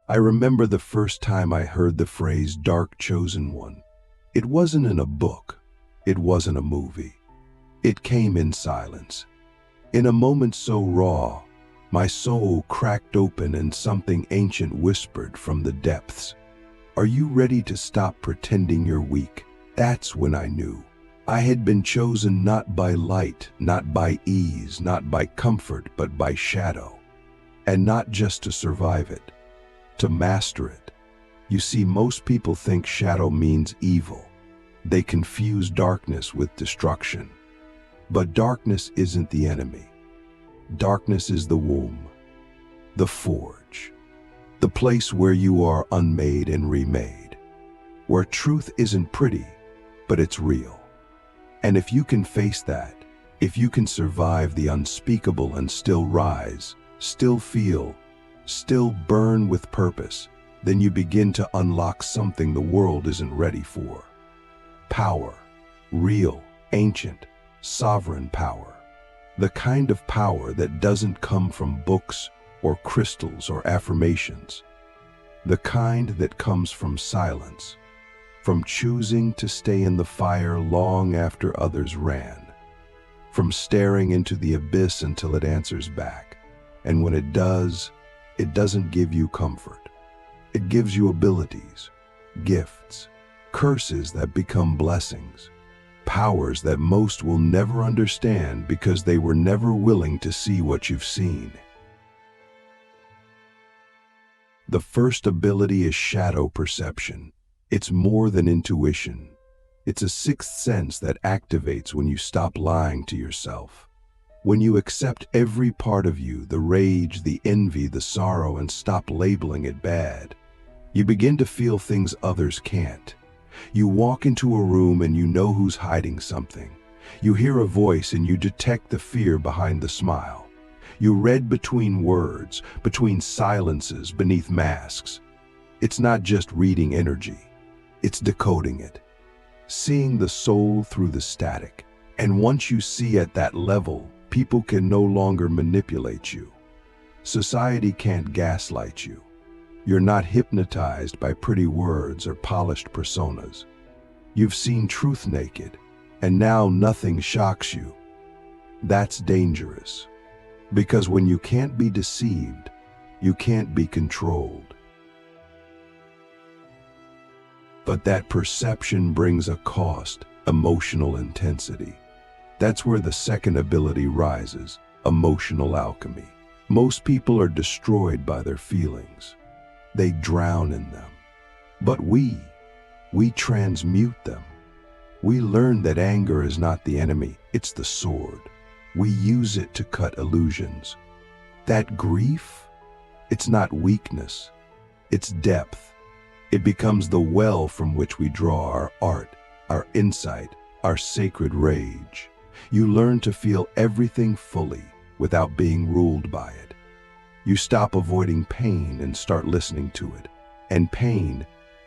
I remember the first time I heard the phrase dark chosen one. It wasn't in a book. It wasn't a movie. It came in silence. In a moment so raw, my soul cracked open and something ancient whispered from the depths. Are you ready to stop pretending you're weak? That's when I knew. I had been chosen not by light, not by ease, not by comfort, but by shadow. And not just to survive it, to master it. You see, most people think shadow means evil. They confuse darkness with destruction. But darkness isn't the enemy. Darkness is the womb, the forge, the place where you are unmade and remade, where truth isn't pretty, but it's real. And if you can face that, if you can survive the unspeakable and still rise, still feel, still burn with purpose, then you begin to unlock something the world isn't ready for. Power, real, ancient, sovereign power. The kind of power that doesn't come from books or crystals or affirmations. The kind that comes from silence, from choosing to stay in the fire long after others ran, from staring into the abyss until it answers back. And when it does, it doesn't give you comfort. It gives you abilities, gifts, curses that become blessings, powers that most will never understand because they were never willing to see what you've seen. The first ability is shadow perception. It's more than intuition. It's a sixth sense that activates when you stop lying to yourself. When you accept every part of you, the rage, the envy, the sorrow, and stop labeling it bad, you begin to feel things others can't. You walk into a room and you know who's hiding something. You hear a voice and you detect the fear behind the smile. You read between words, between silences, beneath masks. It's not just reading energy. It's decoding it, seeing the soul through the static. And once you see at that level, people can no longer manipulate you. Society can't gaslight you. You're not hypnotized by pretty words or polished personas. You've seen truth naked, and now nothing shocks you. That's dangerous, because when you can't be deceived, you can't be controlled. But that perception brings a cost, emotional intensity. That's where the second ability rises, emotional alchemy. Most people are destroyed by their feelings. They drown in them. But we transmute them. We learn that anger is not the enemy, it's the sword. We use it to cut illusions. That grief, it's not weakness, it's depth. It becomes the well from which we draw our art, our insight, our sacred rage. You learn to feel everything fully without being ruled by it. You stop avoiding pain and start listening to it. And pain,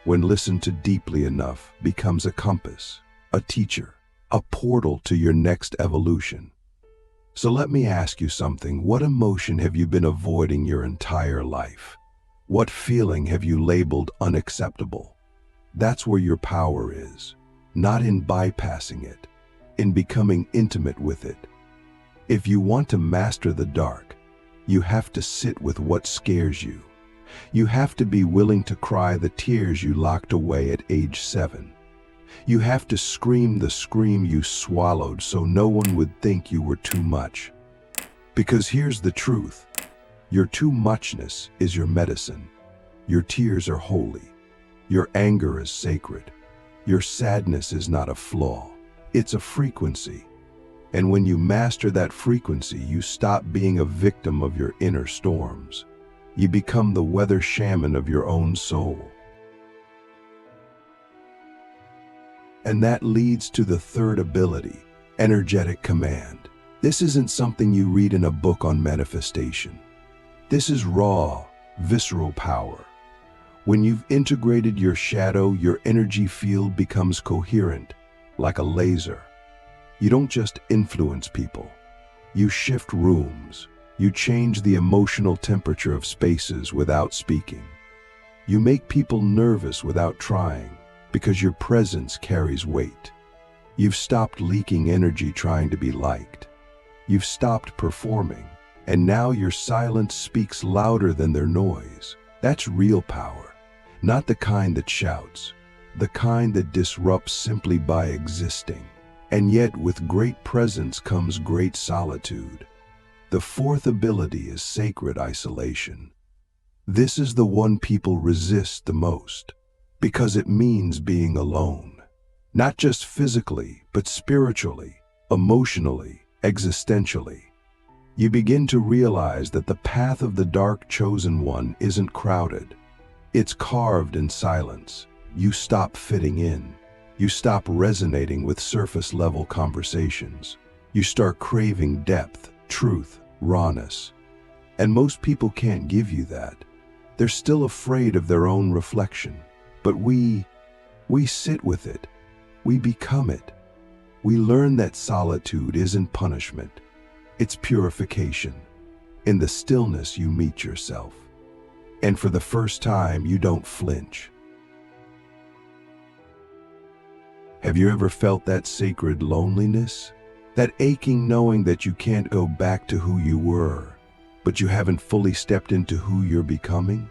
when listened to deeply enough, becomes a compass, a teacher, a portal to your next evolution. So let me ask you something. What emotion have you been avoiding your entire life? What feeling have you labeled unacceptable? That's where your power is, not in bypassing it, in becoming intimate with it. If you want to master the dark, you have to sit with what scares you. You have to be willing to cry the tears you locked away at age 7. You have to scream the scream you swallowed so no one would think you were too much. Because here's the truth. Your too muchness is your medicine. Your tears are holy. Your anger is sacred. Your sadness is not a flaw. It's a frequency. And when you master that frequency, you stop being a victim of your inner storms. You become the weather shaman of your own soul. And that leads to the third ability, energetic command. This isn't something you read in a book on manifestation. This is raw, visceral power. When you've integrated your shadow, your energy field becomes coherent, like a laser. You don't just influence people. You shift rooms. You change the emotional temperature of spaces without speaking. You make people nervous without trying because your presence carries weight. You've stopped leaking energy trying to be liked. You've stopped performing, and now your silence speaks louder than their noise. That's real power, not the kind that shouts, the kind that disrupts simply by existing. And yet, with great presence comes great solitude. The fourth ability is sacred isolation. This is the one people resist the most, because it means being alone. Not just physically, but spiritually, emotionally, existentially. You begin to realize that the path of the dark chosen one isn't crowded. It's carved in silence. You stop fitting in. You stop resonating with surface-level conversations. You start craving depth, truth, rawness. And most people can't give you that. They're still afraid of their own reflection. But we sit with it. We become it. We learn that solitude isn't punishment. It's purification. In the stillness, you meet yourself. And for the first time, you don't flinch. Have you ever felt that sacred loneliness? That aching knowing that you can't go back to who you were, but you haven't fully stepped into who you're becoming?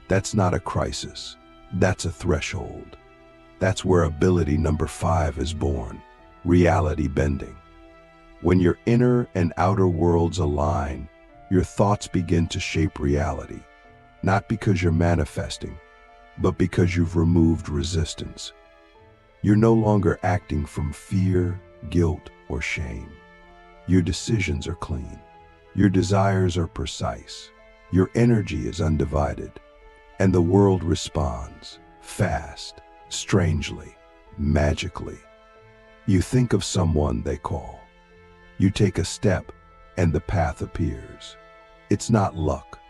That's not a crisis. That's a threshold. That's where ability number 5 is born, reality bending. When your inner and outer worlds align, your thoughts begin to shape reality, not because you're manifesting, but because you've removed resistance. You're no longer acting from fear, guilt, or shame. Your decisions are clean. Your desires are precise. Your energy is undivided. And the world responds, fast, strangely, magically. You think of someone they call. You take a step, and the path appears. It's not luck.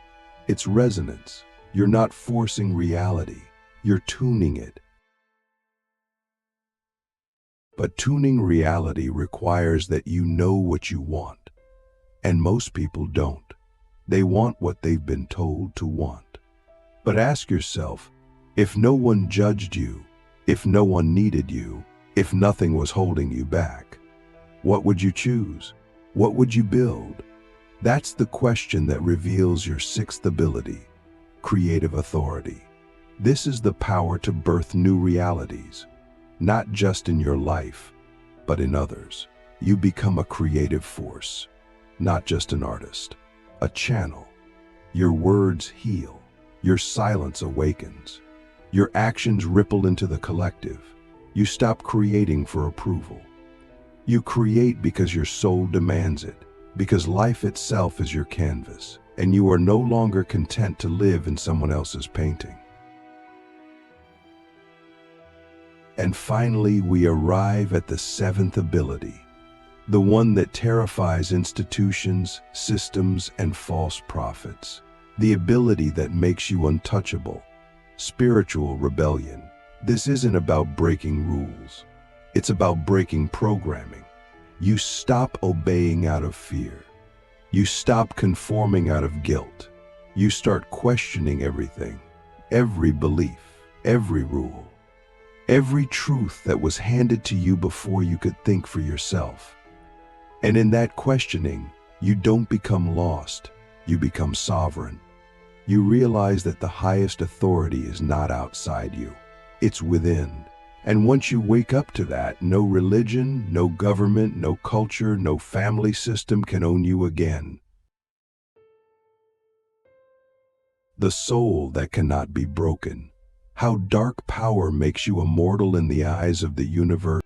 It's resonance. You're not forcing reality. You're tuning it. But tuning reality requires that you know what you want. And most people don't. They want what they've been told to want. But ask yourself, if no one judged you, if no one needed you, if nothing was holding you back, what would you choose? What would you build? That's the question that reveals your sixth ability, creative authority. This is the power to birth new realities. Not just in your life, but in others. You become a creative force, not just an artist, a channel. Your words heal, your silence awakens, your actions ripple into the collective. You stop creating for approval. You create because your soul demands it, because life itself is your canvas, and you are no longer content to live in someone else's painting. And finally, we arrive at the seventh ability, the one that terrifies institutions, systems, and false prophets. The ability that makes you untouchable, spiritual rebellion. This isn't about breaking rules. It's about breaking programming. You stop obeying out of fear. You stop conforming out of guilt. You start questioning everything, every belief, every rule. Every truth that was handed to you before you could think for yourself. And in that questioning, you don't become lost, you become sovereign. You realize that the highest authority is not outside you, it's within. And once you wake up to that, no religion, no government, no culture, no family system can own you again. The soul that cannot be broken. How dark power makes you immortal in the eyes of the universe.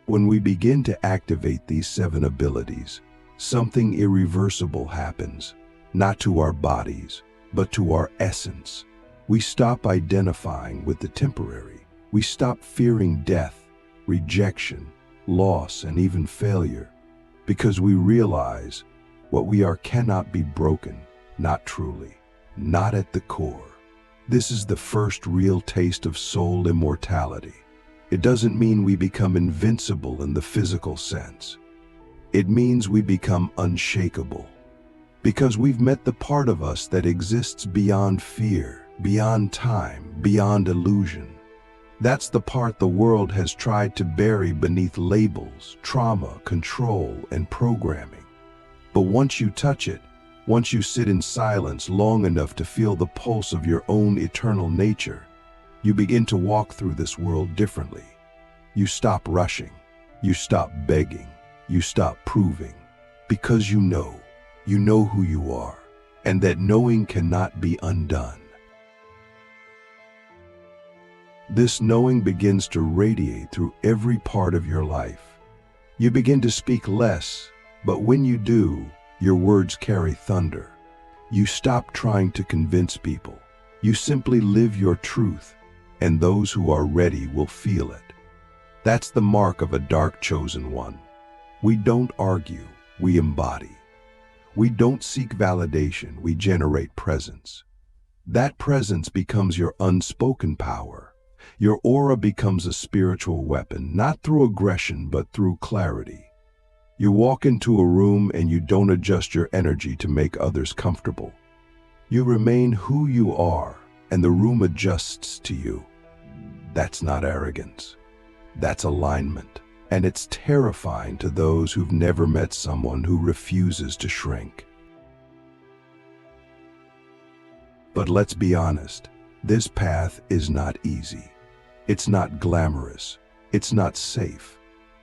When we begin to activate these 7 abilities, something irreversible happens, not to our bodies, but to our essence. We stop identifying with the temporary. We stop fearing death, rejection, loss, and even failure, because we realize what we are cannot be broken, not truly. Not at the core. This is the first real taste of soul immortality. It doesn't mean we become invincible in the physical sense. It means we become unshakable. Because we've met the part of us that exists beyond fear, beyond time, beyond illusion. That's the part the world has tried to bury beneath labels, trauma, control, and programming. But once you touch it, once you sit in silence long enough to feel the pulse of your own eternal nature, you begin to walk through this world differently. You stop rushing, you stop begging, you stop proving, because you know who you are, and that knowing cannot be undone. This knowing begins to radiate through every part of your life. You begin to speak less, but when you do, your words carry thunder. You stop trying to convince people. You simply live your truth, and those who are ready will feel it. That's the mark of a dark chosen one. We don't argue, we embody. We don't seek validation, we generate presence. That presence becomes your unspoken power. Your aura becomes a spiritual weapon, not through aggression, but through clarity. You walk into a room and you don't adjust your energy to make others comfortable. You remain who you are, and the room adjusts to you. That's not arrogance. That's alignment. And it's terrifying to those who've never met someone who refuses to shrink. But let's be honest, this path is not easy. It's not glamorous. It's not safe.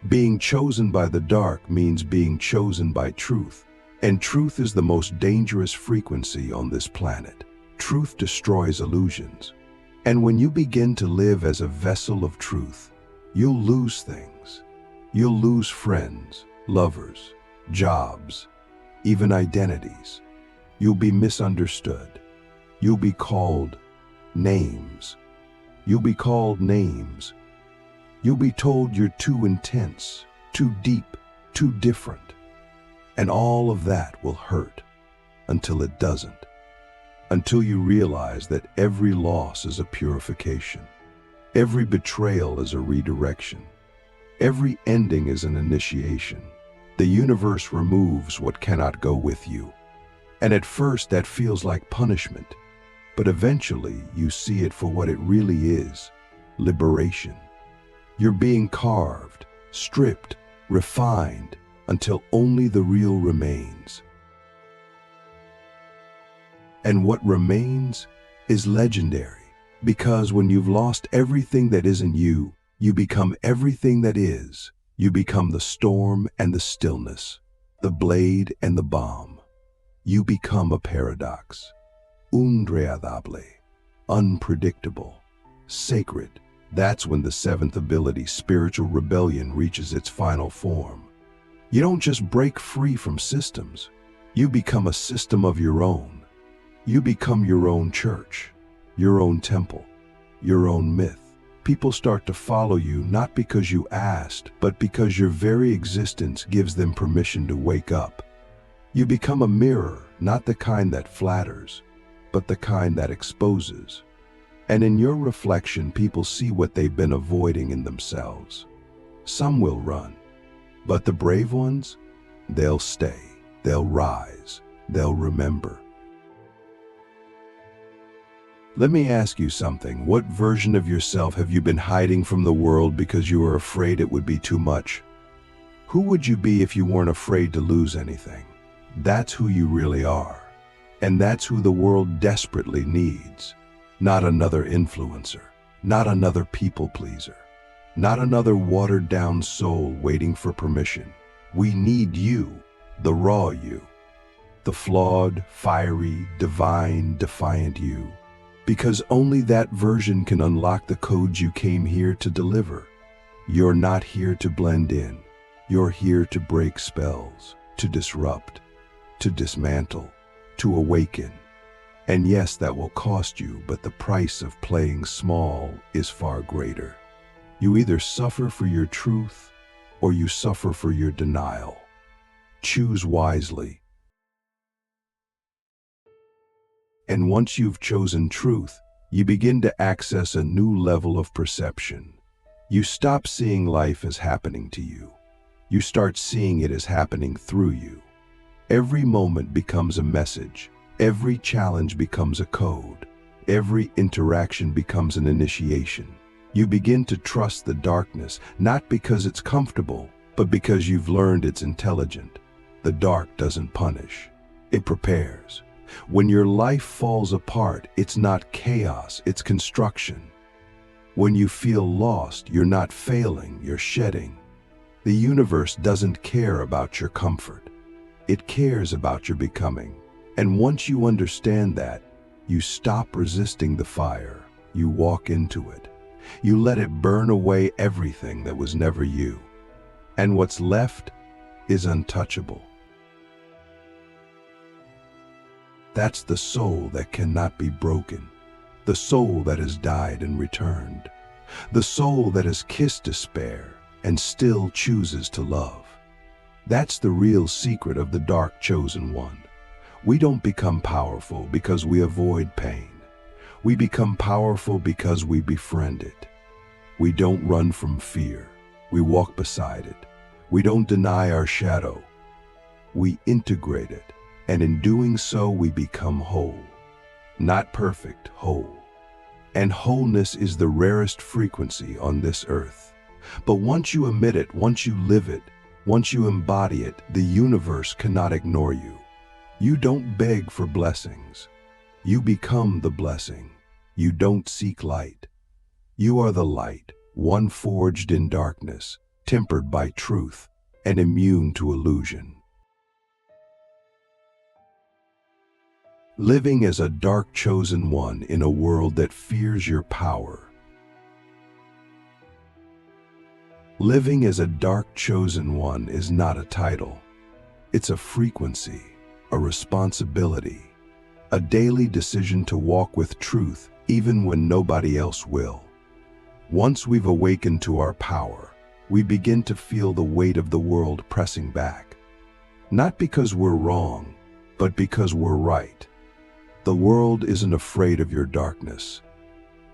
Being chosen by the dark means being chosen by truth. And truth is the most dangerous frequency on this planet. Truth destroys illusions. And when you begin to live as a vessel of truth, you'll lose things. You'll lose friends, lovers, jobs, even identities. You'll be misunderstood. You'll be called names. You'll be called names. You'll be told you're too intense, too deep, too different. And all of that will hurt until it doesn't. Until you realize that every loss is a purification. Every betrayal is a redirection. Every ending is an initiation. The universe removes what cannot go with you. And at first that feels like punishment, but eventually you see it for what it really is: liberation. You're being carved, stripped, refined, until only the real remains. And what remains is legendary, because when you've lost everything that isn't you, you become everything that is. You become the storm and the stillness, the blade and the bomb. You become a paradox. Unpredictable, unpredictable, sacred. That's when the seventh ability, spiritual rebellion, reaches its final form. You don't just break free from systems. You become a system of your own. You become your own church, your own temple, your own myth. People start to follow you not because you asked, but because your very existence gives them permission to wake up. You become a mirror, not the kind that flatters, but the kind that exposes. And in your reflection, people see what they've been avoiding in themselves. Some will run, but the brave ones, they'll stay, they'll rise, they'll remember. Let me ask you something. What version of yourself have you been hiding from the world because you were afraid it would be too much? Who would you be if you weren't afraid to lose anything? That's who you really are. And that's who the world desperately needs. Not another influencer, not another people pleaser, not another watered down soul waiting for permission. We need you, the raw you, the flawed, fiery, divine, defiant you. Because only that version can unlock the codes you came here to deliver. You're not here to blend in. You're here to break spells, to disrupt, to dismantle, to awaken. And yes, that will cost you, but the price of playing small is far greater. You either suffer for your truth or you suffer for your denial. Choose wisely. And once you've chosen truth, you begin to access a new level of perception. You stop seeing life as happening to you. You start seeing it as happening through you. Every moment becomes a message. Every challenge becomes a code. Every interaction becomes an initiation. You begin to trust the darkness, not because it's comfortable, but because you've learned it's intelligent. The dark doesn't punish. It prepares. When your life falls apart, it's not chaos, it's construction. When you feel lost, you're not failing, you're shedding. The universe doesn't care about your comfort. It cares about your becoming. And once you understand that, you stop resisting the fire. You walk into it. You let it burn away everything that was never you. And what's left is untouchable. That's the soul that cannot be broken. The soul that has died and returned. The soul that has kissed despair and still chooses to love. That's the real secret of the dark chosen one. We don't become powerful because we avoid pain. We become powerful because we befriend it. We don't run from fear. We walk beside it. We don't deny our shadow. We integrate it. And in doing so, we become whole. Not perfect, whole. And wholeness is the rarest frequency on this earth. But once you emit it, once you live it, once you embody it, the universe cannot ignore you. You don't beg for blessings. You become the blessing. You don't seek light. You are the light, one forged in darkness, tempered by truth, and immune to illusion. Living as a dark chosen one in a world that fears your power. Living as a dark chosen one is not a title. It's a frequency, a responsibility, a daily decision to walk with truth even when nobody else will. Once we've awakened to our power, we begin to feel the weight of the world pressing back. Not because we're wrong, but because we're right. The world isn't afraid of your darkness.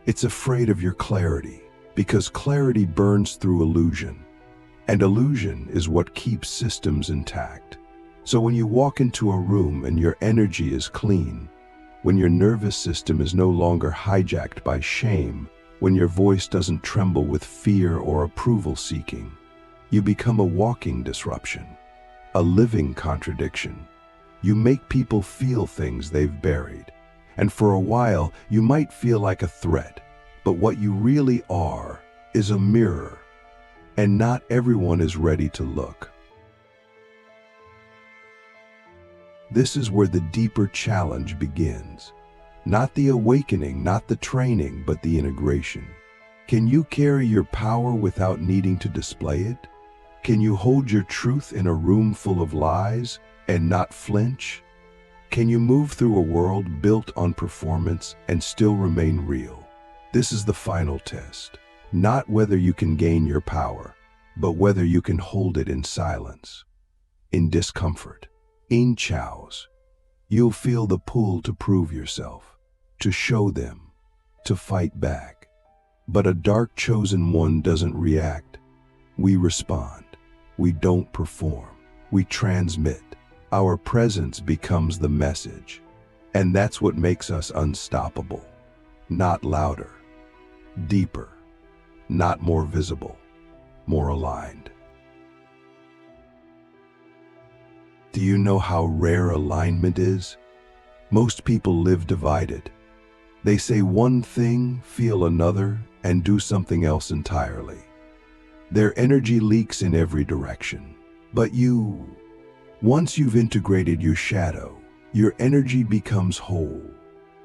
It's afraid of your clarity, because clarity burns through illusion. And illusion is what keeps systems intact. So when you walk into a room and your energy is clean, when your nervous system is no longer hijacked by shame, when your voice doesn't tremble with fear or approval seeking, you become a walking disruption, a living contradiction. You make people feel things they've buried. And for a while, you might feel like a threat, but what you really are is a mirror. And not everyone is ready to look. This is where the deeper challenge begins. Not the awakening, not the training, but the integration. Can you carry your power without needing to display it? Can you hold your truth in a room full of lies and not flinch? Can you move through a world built on performance and still remain real? This is the final test. Not whether you can gain your power, but whether you can hold it in silence, in discomfort, in chows. You'll feel the pull to prove yourself, to show them, to fight back. But a dark chosen one doesn't react. We respond. We don't perform. We transmit. Our presence becomes the message. And that's what makes us unstoppable. Not louder, deeper, not more visible, more aligned. Do you know how rare alignment is? Most people live divided. They say one thing, feel another, and do something else entirely. Their energy leaks in every direction. But once you've integrated your shadow, your energy becomes whole.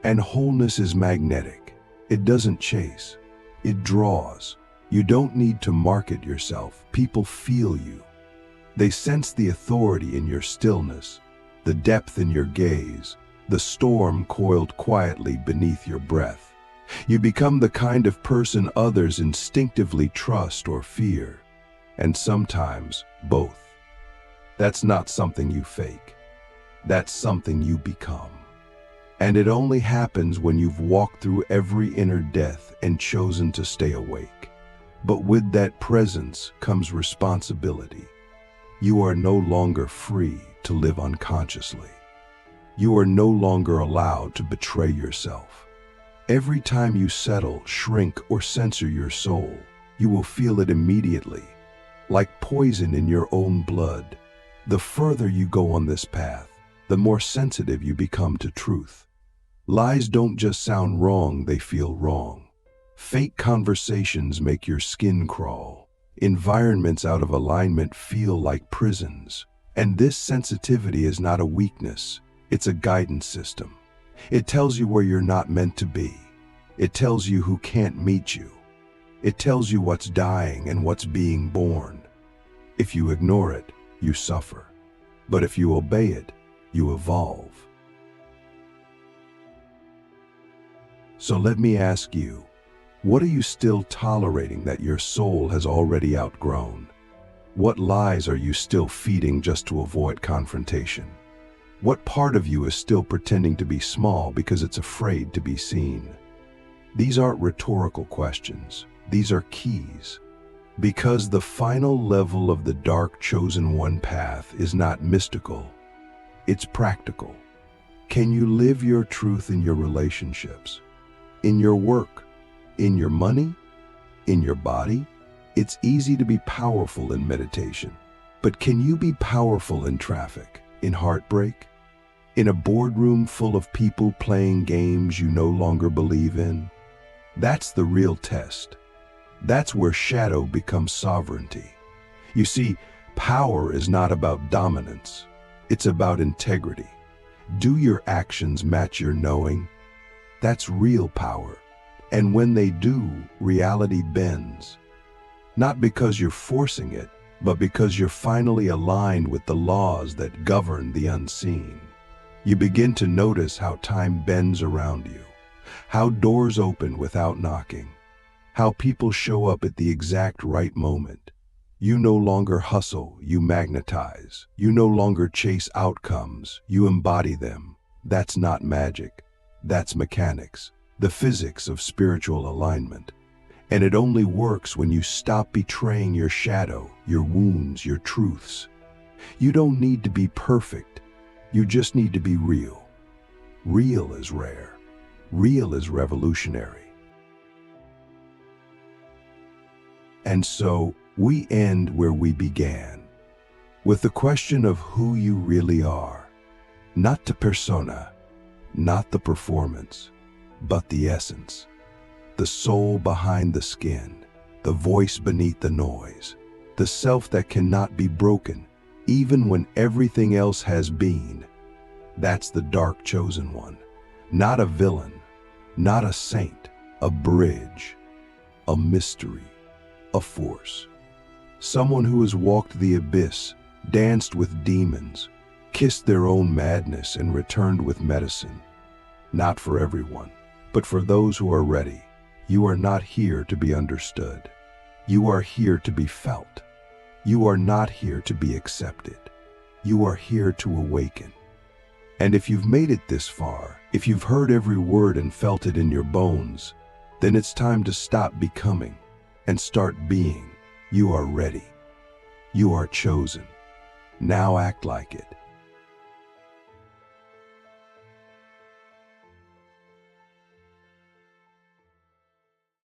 And wholeness is magnetic. It doesn't chase. It draws. You don't need to market yourself. People feel you. They sense the authority in your stillness, the depth in your gaze, the storm coiled quietly beneath your breath. You become the kind of person others instinctively trust or fear, and sometimes both. That's not something you fake. That's something you become. And it only happens when you've walked through every inner death and chosen to stay awake. But with that presence comes responsibility. You are no longer free, to live unconsciously. You are no longer allowed to betray yourself. Every time you settle, shrink, or censor your soul, you will feel it immediately, like poison in your own blood. The further you go on this path, the more sensitive you become to truth. Lies don't just sound wrong, they feel wrong. Fake conversations make your skin crawl. Environments out of alignment feel like prisons. And this sensitivity is not a weakness, it's a guidance system. It tells you where you're not meant to be. It tells you who can't meet you. It tells you what's dying and what's being born. If you ignore it, you suffer. But if you obey it, you evolve. So let me ask you, what are you still tolerating that your soul has already outgrown? What lies are you still feeding just to avoid confrontation? What part of you is still pretending to be small because it's afraid to be seen? These aren't rhetorical questions. These are keys. Because the final level of the dark chosen one path is not mystical, it's practical. Can you live your truth in your relationships, in your work, in your money, in your body? It's easy to be powerful in meditation, but can you be powerful in traffic, in heartbreak, in a boardroom full of people playing games you no longer believe in? That's the real test. That's where shadow becomes sovereignty. You see, power is not about dominance. It's about integrity. Do your actions match your knowing? That's real power. And when they do, reality bends. Not because you're forcing it, but because you're finally aligned with the laws that govern the unseen. You begin to notice how time bends around you, how doors open without knocking, how people show up at the exact right moment. You no longer hustle, you magnetize. You no longer chase outcomes, you embody them. That's not magic. That's mechanics, the physics of spiritual alignment. And it only works when you stop betraying your shadow, your wounds, your truths. You don't need to be perfect. You just need to be real. Real is rare. Real is revolutionary. And so we end where we began, with the question of who you really are. Not the persona, not the performance, but the essence. The soul behind the skin, the voice beneath the noise, the self that cannot be broken, even when everything else has been. That's the dark chosen one. Not a villain, not a saint, a bridge, a mystery, a force. Someone who has walked the abyss, danced with demons, kissed their own madness and returned with medicine. Not for everyone, but for those who are ready. You are not here to be understood. You are here to be felt. You are not here to be accepted. You are here to awaken. And if you've made it this far, if you've heard every word and felt it in your bones, then it's time to stop becoming and start being. You are ready. You are chosen. Now act like it.